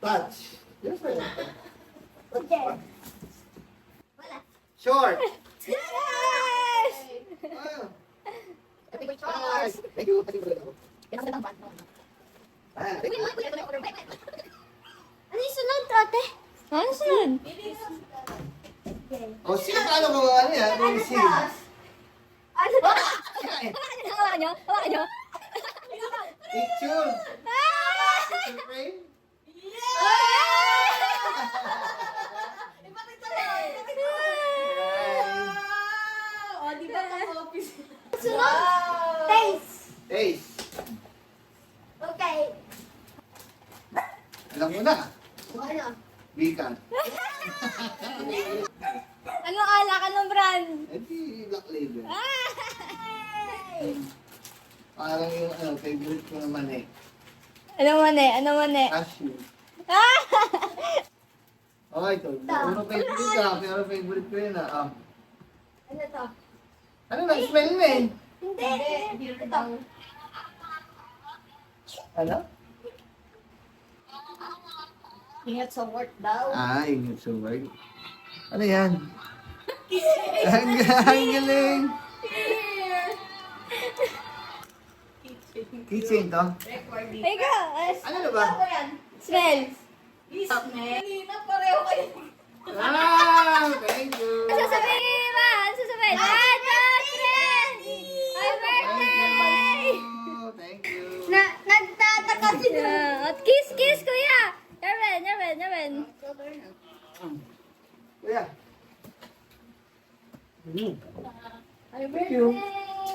Touch. Yes, sir. Okay. Wala. Short. Yes! Ah. Happy birthday, Charles! Thank you. Thank you. Pinakagandang pan. Ah, thank you. Ano yung sunod, ate? Ano sunod? O, sige, paano kung ano yan? Yung sim. Ano? Hawakan nyo? Hawakan nyo? Picture. Picture frame. O, di ba office? Sunod? Taste. Taste. Okay. Alam mo na. Ano? Bikan. Anong alak? Anong brand? Eh, di black label. Hey! Parang yung favorite ko naman eh. Anong mani? Anong mani? Cashew. Ah! Okay, ito. Puro favorite ka, pero favorite ko yun ah. Ano to? Ano na, smell mo eh. Hindi. Ito. Ano? Ingat sa work daw. Ah, yung so word. Ano yan? Ang galing! Keychain to? Ikaw! Ano na ba? Smell! Ah, thank you! Ano sasabihin ba? Ano sasabihin? Ano, friend! Happy birthday! Thank you! Nagtataka si At kiss, kiss, kuya! Yarwen, Yarwen, Yarwen. Kuya. Happy birthday!